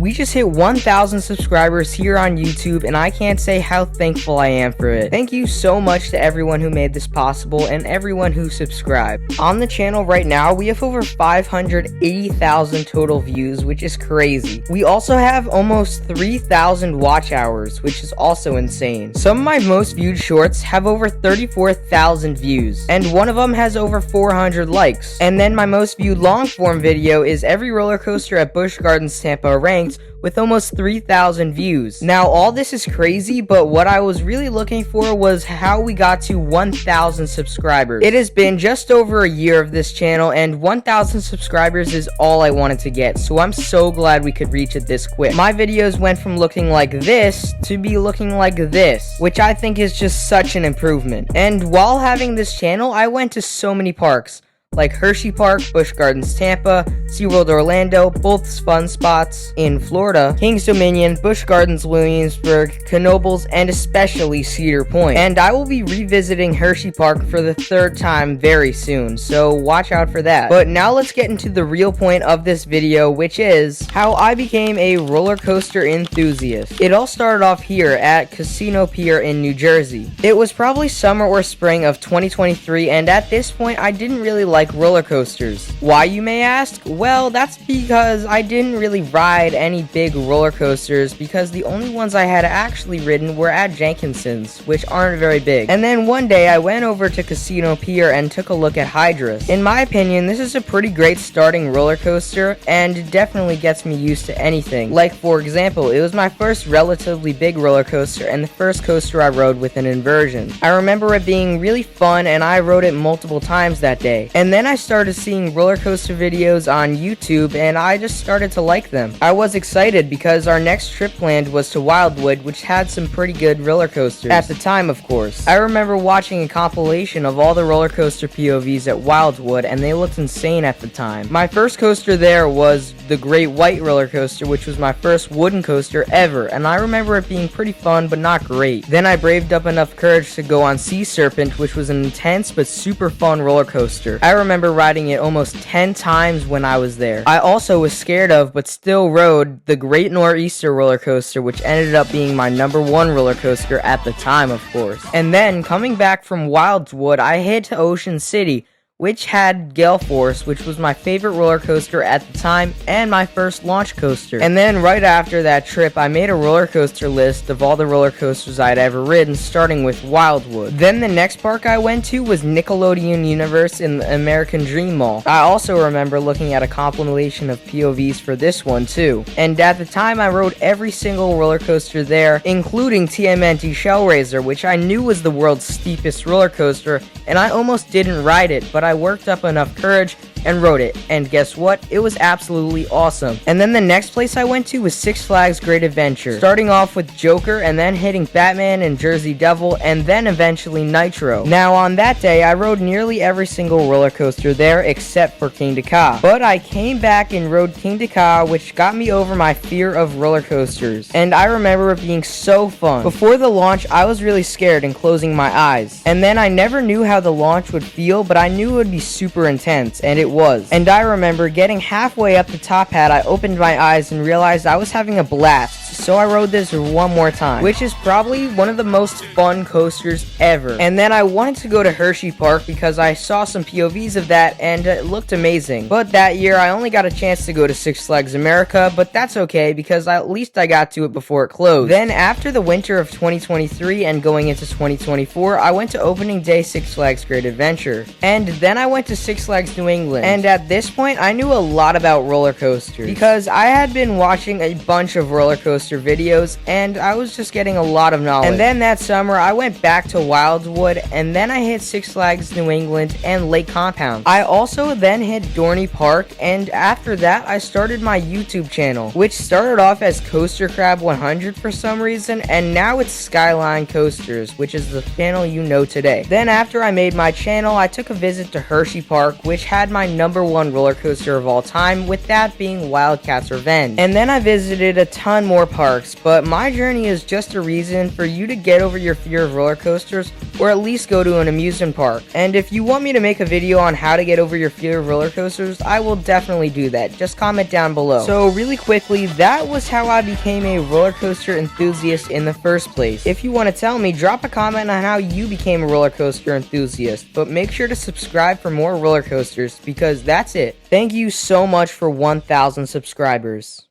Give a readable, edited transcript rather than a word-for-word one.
we just hit 1,000 subscribers here on YouTube, and I can't say how thankful I am for it. Thank you so much to everyone who made this possible and everyone who subscribed. On the channel right now, we have over 580,000 total views, which is crazy. We also have almost 3,000 watch hours, which is also insane. Some of my most viewed shorts have over 34,000 views, and one of them has over 400 likes. And then my most viewed long form video is every roller coaster at Busch Gardens Tampa ranked, with almost 3,000 views. Now, all this is crazy, but what I was really looking for was how we got to 1,000 subscribers. It has been just over a year of this channel, and 1,000 subscribers is all I wanted to get, so I'm so glad we could reach it this quick. My videos went from looking like this to be looking like this, which I think is just such an improvement. And while having this channel, I went to so many parks, like Hershey Park, Busch Gardens Tampa, SeaWorld Orlando, both fun spots in Florida, Kings Dominion, Busch Gardens Williamsburg, Knoebels, and especially Cedar Point. And I will be revisiting Hershey Park for the 3rd time very soon, so watch out for that. But now let's get into the real point of this video, which is how I became a roller coaster enthusiast. It all started off here at Casino Pier in New Jersey. It was probably summer or spring of 2023, and at this point I didn't really like roller coasters. Why, you may ask? Well, that's because I didn't really ride any big roller coasters, because the only ones I had actually ridden were at Jenkinson's, which aren't very big. And then one day I went over to Casino Pier and took a look at Hydra's. In my opinion, this is a pretty great starting roller coaster, and it definitely gets me used to anything. Like, for example, it was my first relatively big roller coaster and the first coaster I rode with an inversion. I remember it being really fun, and I rode it multiple times that day. And then I started seeing roller coaster videos on YouTube, and I just started to like them. I was excited because our next trip planned was to Wildwood, which had some pretty good roller coasters at the time, of course. I remember watching a compilation of all the roller coaster POVs at Wildwood, and they looked insane at the time. My first coaster there was the Great White roller coaster, which was my first wooden coaster ever, and I remember it being pretty fun but not great. Then I braved up enough courage to go on Sea Serpent, which was an intense but super fun roller coaster. I remember riding it almost 10 times when I was there. I also was scared of, but still rode, the Great Nor'easter roller coaster, which ended up being my #1 roller coaster at the time, of course. And then, coming back from Wildwood, I hit to Ocean City, which had Gale Force, which was my favorite roller coaster at the time and my first launch coaster. And then right after that trip, I made a roller coaster list of all the roller coasters I'd ever ridden, starting with Wildwood. Then the next park I went to was Nickelodeon Universe in the American Dream Mall. I also remember looking at a compilation of POVs for this one too. And at the time, I rode every single roller coaster there, including TMNT Shellraiser, which I knew was the world's steepest roller coaster, and I almost didn't ride it, but I worked up enough courage and rode it, and guess what? It was absolutely awesome. And then the next place I went to was Six Flags Great Adventure, starting off with Joker and then hitting Batman and Jersey Devil and then eventually Nitro. Now on that day, I rode nearly every single roller coaster there except for Kingda Ka, but I came back and rode Kingda Ka, which got me over my fear of roller coasters, and I remember it being so fun. Before the launch, I was really scared and closing my eyes, and then I never knew how the launch would feel, but I knew it would be super intense, and it was. And I remember getting halfway up the top hat, I opened my eyes and realized I was having a blast, so I rode this one more time, which is probably one of the most fun coasters ever. And then I wanted to go to Hershey Park because I saw some POVs of that and it looked amazing. But that year I only got a chance to go to Six Flags America, but that's okay because at least I got to it before it closed. Then after the winter of 2023 and going into 2024, I went to opening day Six Flags Great Adventure. And then I went to Six Flags New England. And at this point, I knew a lot about roller coasters because I had been watching a bunch of roller coaster videos and I was just getting a lot of knowledge. And then that summer, I went back to Wildwood and then I hit Six Flags New England and Lake Compound. I also then hit Dorney Park, and after that, I started my YouTube channel, which started off as Coaster Crab 100 for some reason, and now it's Skyline Coasters, which is the channel you know today. Then after I made my channel, I took a visit to Hershey Park, which had my #1 roller coaster of all time, with that being Wildcats Revenge. And then I visited a ton more parks, but my journey is just a reason for you to get over your fear of roller coasters, or at least go to an amusement park. And if you want me to make a video on how to get over your fear of roller coasters, I will definitely do that. Just comment down below. So really quickly, that was how I became a roller coaster enthusiast in the first place. If you want to tell me, drop a comment on how you became a roller coaster enthusiast, but make sure to subscribe for more roller coasters, because that's it. Thank you so much for 1,000 subscribers.